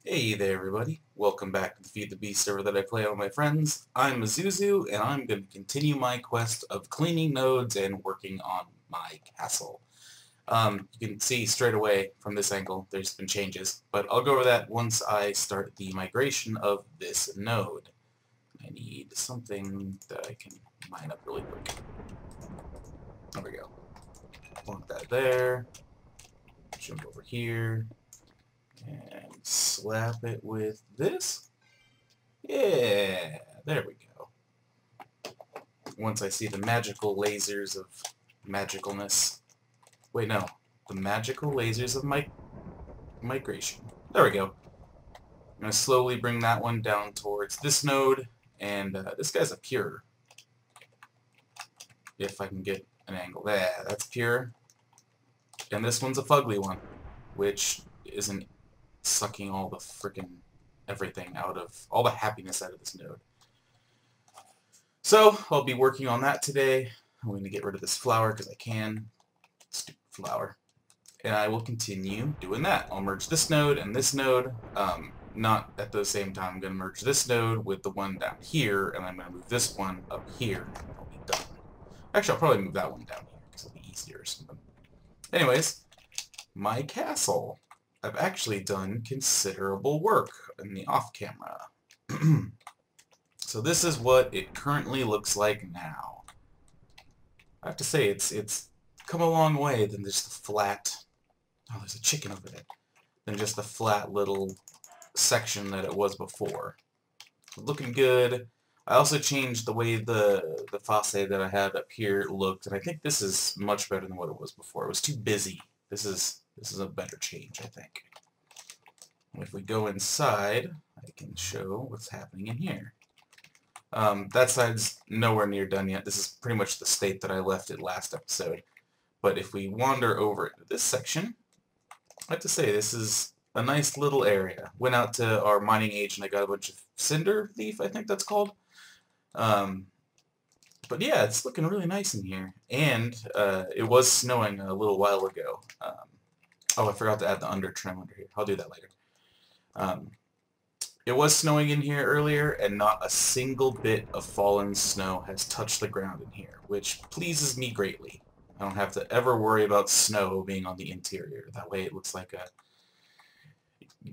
Hey there everybody, welcome back to the Feed the Beast server that I play on with my friends. I'm Azuzu, and I'm going to continue my quest of cleaning nodes and working on my castle. You can see straight away from this angle there's been changes, but I'll go over that once I start the migration of this node. I need something that I can mine up really quick. There we go. Plunk that there, jump over here, and slap it with this. Yeah, there we go. Once I see the magical lasers of magicalness. Wait, no. The magical lasers of migration. There we go. I'm going to slowly bring that one down towards this node, and this guy's a pure. If I can get an angle. There, that's pure. And this one's a fugly one, which isn't sucking all the frickin' everything out of, all the happiness out of this node. So, I'll be working on that today. I'm going to get rid of this flower because I can. Stupid flower. And I will continue doing that. I'll merge this node and this node. Not at the same time. I'm going to merge this node with the one down here, and I'm going to move this one up here, and I'll be done. Actually, I'll probably move that one down here because it'll be easier or something. Anyways, my castle. I've actually done considerable work in the off-camera. So this is what it currently looks like now. I have to say, it's come a long way than just the flat... Oh, there's a chicken over there. Than just the flat little section that it was before. Looking good. I also changed the way the facade that I had up here looked, and I think this is much better than what it was before. It was too busy. This is a better change, I think. If we go inside, I can show what's happening in here. That side's nowhere near done yet. This is pretty much the state that I left it last episode. But if we wander over into this section, I have to say this is a nice little area. Went out to our mining age and I got a bunch of cinder leaf, I think that's called. But yeah, it's looking really nice in here. And it was snowing a little while ago. Oh, I forgot to add the under trim under here. I'll do that later. It was snowing in here earlier, and not a single bit of fallen snow has touched the ground in here, which pleases me greatly. I don't have to ever worry about snow being on the interior. That way it looks like a...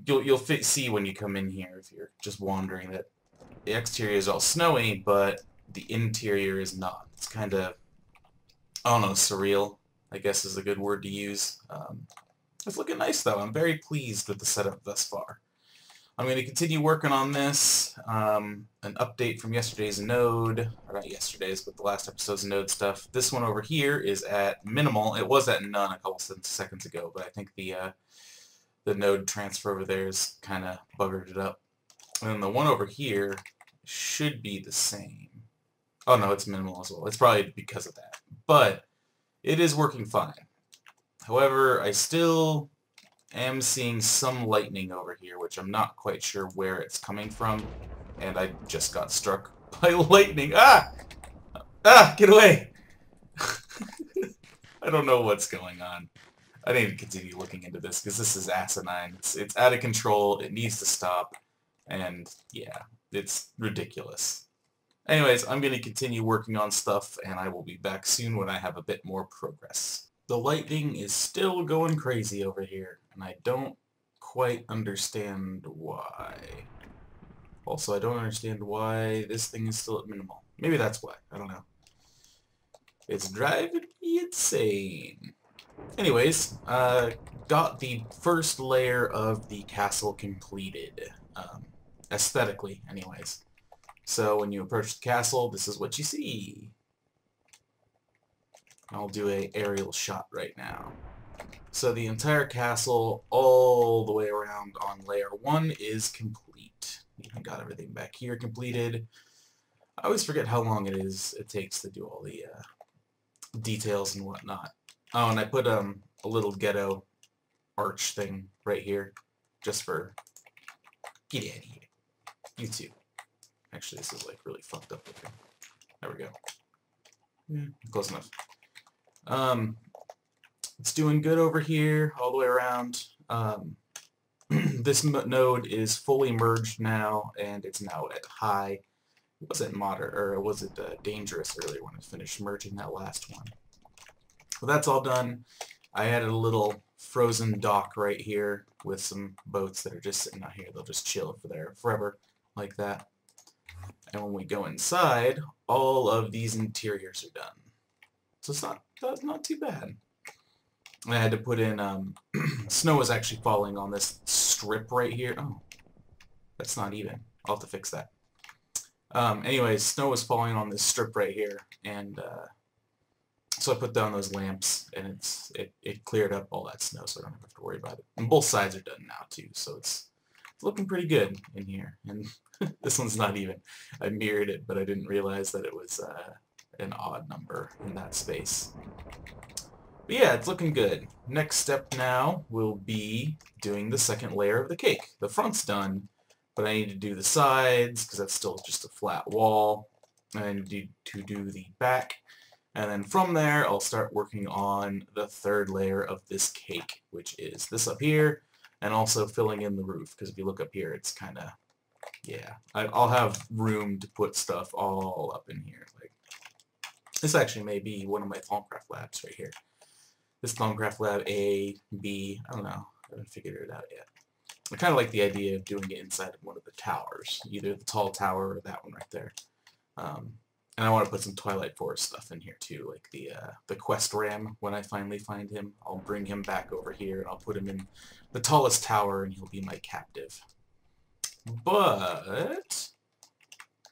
You'll see when you come in here, if you're just wandering, that the exterior is all snowy, but the interior is not. It's kind of, I don't know, surreal, I guess is a good word to use. It's looking nice, though. I'm very pleased with the setup thus far. I'm going to continue working on this. An update from yesterday's node, or not yesterday's, but the last episode's node stuff. This one over here is at minimal. It was at none a couple seconds ago, but I think the node transfer over there is kind of buggered it up. And then the one over here should be the same. Oh no, it's minimal as well. It's probably because of that. But it is working fine. However, I still am seeing some lightning over here, which I'm not quite sure where it's coming from. And I just got struck by lightning. Ah! Ah! Get away! I don't know what's going on. I need to continue looking into this, because this is asinine. It's out of control. It needs to stop. And, yeah, it's ridiculous. Anyways, I'm going to continue working on stuff, and I will be back soon when I have a bit more progress. The lightning is still going crazy over here, and I don't quite understand why. Also, I don't understand why this thing is still at minimal. Maybe that's why. I don't know. It's driving me insane. Anyways, got the first layer of the castle completed. Aesthetically, anyways. So when you approach the castle, this is what you see. I'll do an aerial shot right now. So the entire castle, all the way around on layer 1, is complete. Even got everything back here completed. I always forget how long it takes to do all the details and whatnot. Oh, and I put a little ghetto arch thing right here, just for... Get out of here. You too. Actually, this is like really fucked up looking. There we go. Yeah, close enough. It's doing good over here, all the way around. this node is fully merged now, and it's now at high. Was it moderate, or was it dangerous earlier when I finished merging that last one? Well, that's all done. I added a little frozen dock right here with some boats that are just sitting out here. They'll just chill for there forever, like that. And when we go inside, all of these interiors are done. So it's not too bad. I had to put in, snow was actually falling on this strip right here. Oh, that's not even. I'll have to fix that. Anyways, snow was falling on this strip right here, and so I put down those lamps, and it cleared up all that snow, so I don't have to worry about it. And both sides are done now too, so it's looking pretty good in here. And this one's not even. I mirrored it, but I didn't realize that it was an odd number in that space. But yeah, it's looking good. Next step now will be doing the second layer of the cake. The front's done, but I need to do the sides because that's still just a flat wall. And I need to do the back. And then from there, I'll start working on the third layer of this cake, which is this up here, and also filling in the roof. Because if you look up here, it's kind of, yeah. I'll have room to put stuff all up in here. Like, this actually may be one of my Thaumcraft labs right here. This Thaumcraft lab A, B, I don't know. I haven't figured it out yet. I kind of like the idea of doing it inside of one of the towers, either the tall tower or that one right there. And I want to put some Twilight Forest stuff in here too, like the quest ram. When I finally find him, I'll bring him back over here and I'll put him in the tallest tower, and he'll be my captive. But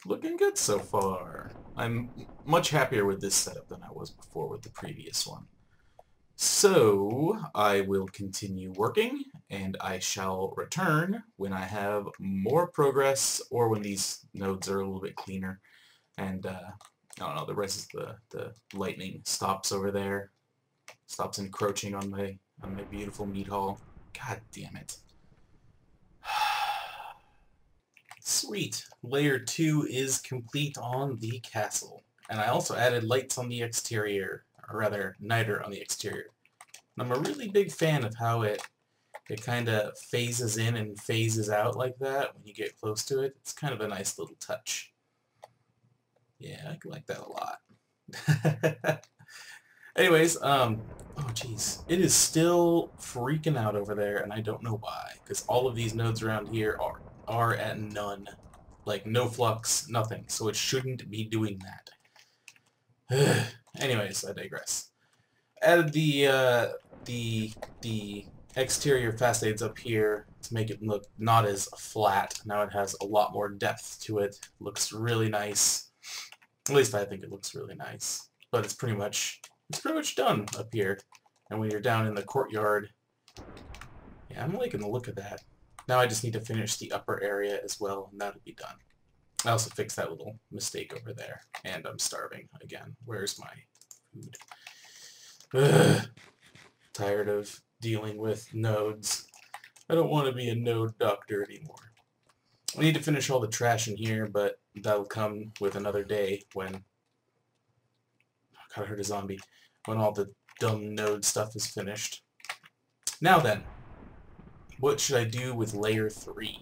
looking good so far. I'm much happier with this setup than I was before with the previous one. So I will continue working, and I shall return when I have more progress, or when these nodes are a little bit cleaner. And I don't know, the rest of the lightning stops over there, stops encroaching on my beautiful meat hall. God damn it! Sweet, layer 2 is complete on the castle, and I also added lights on the exterior. Or rather, niter on the exterior. And I'm a really big fan of how it kind of phases in and phases out like that when you get close to it. It's kind of a nice little touch. Yeah, I like that a lot. Anyways, oh jeez, it is still freaking out over there, and I don't know why, because all of these nodes around here are at none. Like, no flux, nothing, so it shouldn't be doing that. Anyways, I digress. Added the exterior facades up here to make it look not as flat. Now it has a lot more depth to it. Looks really nice. At least I think it looks really nice. But it's pretty much done up here. And when you're down in the courtyard, yeah, I'm liking the look of that. Now I just need to finish the upper area as well, and that'll be done. I also fixed that little mistake over there, and I'm starving again. Where's my food? Ugh. Tired of dealing with nodes. I don't want to be a node doctor anymore. I need to finish all the trash in here, but that'll come with another day when... God, I heard a zombie. When all the dumb node stuff is finished. Now then, what should I do with layer 3?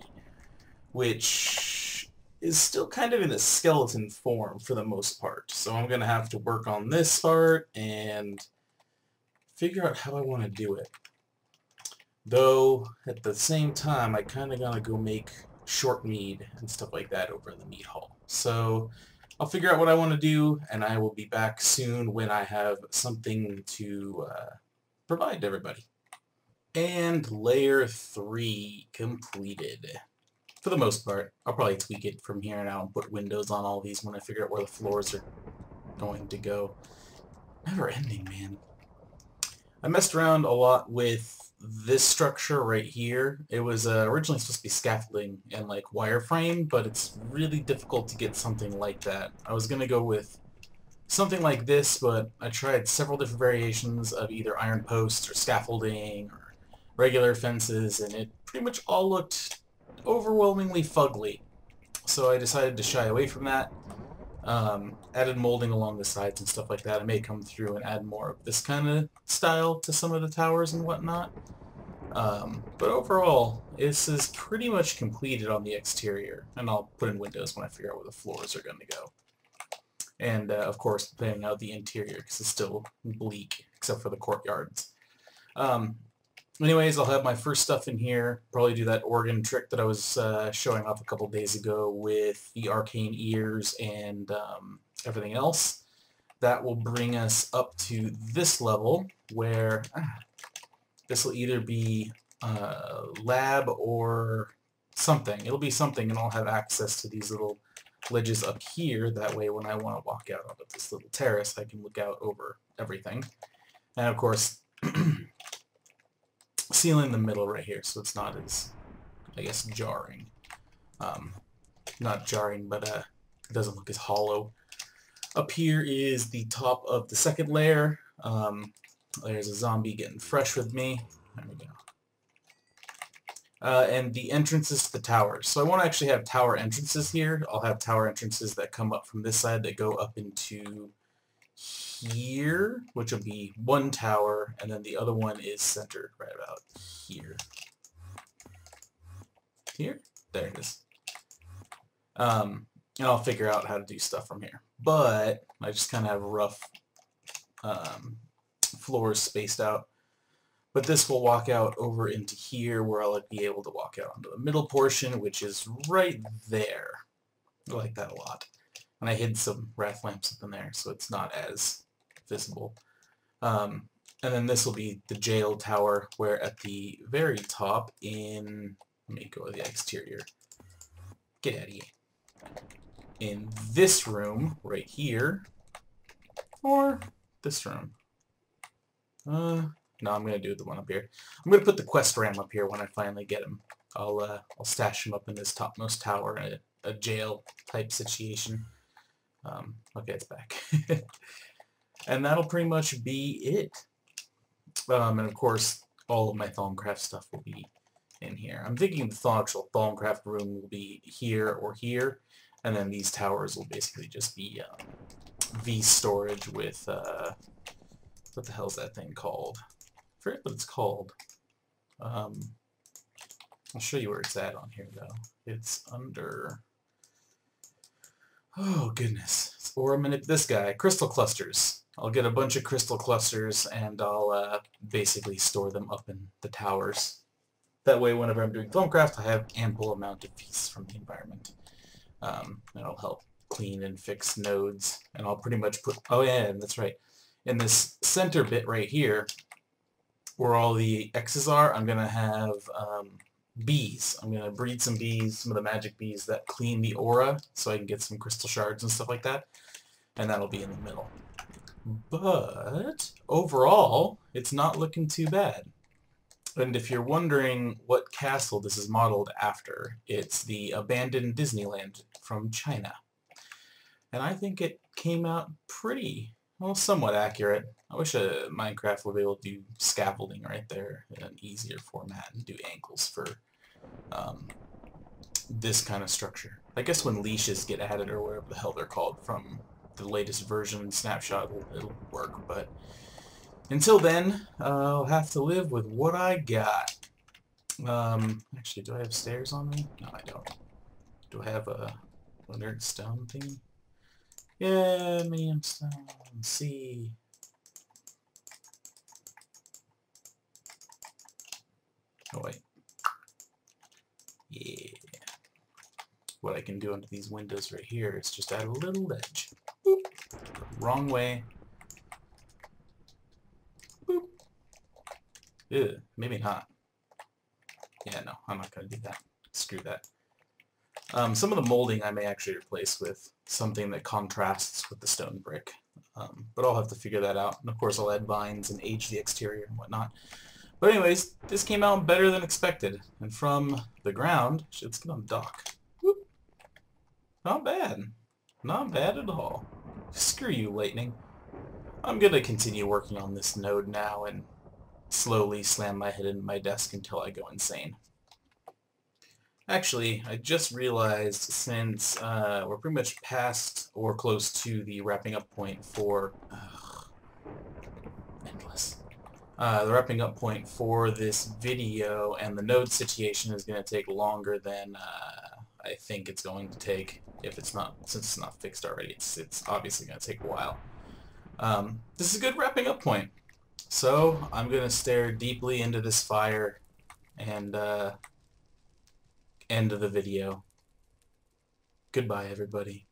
Which is still kind of in a skeleton form for the most part. So I'm going to have to work on this part and figure out how I want to do it. Though, at the same time, I kind of gotta go make short mead and stuff like that over in the meat hall. So, I'll figure out what I want to do, and I will be back soon when I have something to provide to everybody. And layer 3 completed. For the most part. I'll probably tweak it from here on out and put windows on all these when I figure out where the floors are going to go. Never ending, man. I messed around a lot with this structure right here. It was originally supposed to be scaffolding and like wireframe, but it's really difficult to get something like that. I was going to go with something like this, but I tried several different variations of either iron posts or scaffolding or regular fences, and it pretty much all looked overwhelmingly fugly. So I decided to shy away from that. Added molding along the sides and stuff like that. I may come through and add more of this kind of style to some of the towers and whatnot. But overall, this is pretty much completed on the exterior, and I'll put in windows when I figure out where the floors are going to go. And, of course, planning out the interior, because it's still bleak, except for the courtyards. Anyways, I'll have my first stuff in here, probably do that organ trick that I was showing off a couple days ago with the arcane ears and everything else. That will bring us up to this level, where this will either be lab or something. It'll be something, and I'll have access to these little ledges up here. That way, when I want to walk out onto this little terrace, I can look out over everything. And, of course, ceiling in the middle right here, so it's not as, I guess, jarring. Not jarring, but it doesn't look as hollow. Up here is the top of the second layer. There's a zombie getting fresh with me. There we go. And the entrances to the towers. So I want to actually have tower entrances here. I'll have tower entrances that come up from this side that go up into here, which will be one tower, and then the other one is centered right about here. Here? There it is. And I'll figure out how to do stuff from here. But I just kind of have rough floors spaced out. But this will walk out over into here, where I'll be able to walk out onto the middle portion, which is right there. I like that a lot. And I hid some wrath lamps up in there, so it's not as visible. And then this will be the jail tower, where at the very top in... Let me go to the exterior. Get out of here. In this room, right here, or this room. No, I'm going to do the one up here. I'm going to put the quest ram up here when I finally get him. I'll stash him up in this topmost tower in a jail-type situation. Okay, it's back. And that'll pretty much be it. And of course, all of my Thaumcraft stuff will be in here. I'm thinking the actual Thaumcraft room will be here or here, and then these towers will basically just be V storage with, what the hell is that thing called? I forget what it's called. I'll show you where it's at on here, though. It's under... Oh, goodness. Or this guy, crystal clusters. I'll get a bunch of crystal clusters, and I'll basically store them up in the towers. That way, whenever I'm doing Thaumcraft, I have ample amount of peace from the environment. That'll help clean and fix nodes, and I'll pretty much put... Oh, yeah, that's right. In this center bit right here, where all the X's are, I'm going to have bees. I'm going to breed some bees, some of the magic bees that clean the aura, so I can get some crystal shards and stuff like that. And that'll be in the middle. But overall, it's not looking too bad. And if you're wondering what castle this is modeled after, it's the abandoned Disneyland from China. And I think it came out pretty, well, somewhat accurate. I wish Minecraft would be able to do scaffolding right there in an easier format and do ankles for this kind of structure. I guess when leashes get added, or whatever the hell they're called, from the latest version snapshot, it'll work. But until then, I'll have to live with what I got. Actually, do I have stairs on me? No, I don't. Do I have a nerd stone thing? Yeah, medium stone. C. Oh, wait. Yeah. What I can do under these windows right here is just add a little ledge. Boop. Wrong way. Boop. Ew, maybe not. Yeah, no, I'm not going to do that. Screw that. Some of the molding I may actually replace with something that contrasts with the stone brick. But I'll have to figure that out. And of course I'll add vines and age the exterior and whatnot. But anyways, this came out better than expected. And from the ground, let's get on the dock. Whoop. Not bad. Not bad at all. Screw you, lightning. I'm going to continue working on this node now and slowly slam my head into my desk until I go insane. Actually, I just realized since we're pretty much past or close to the wrapping up point for... endless. The wrapping up point for this video and the node situation is going to take longer than I think it's going to take. If it's not, since it's not fixed already, it's obviously going to take a while. This is a good wrapping up point. So I'm going to stare deeply into this fire and end the video. Goodbye, everybody.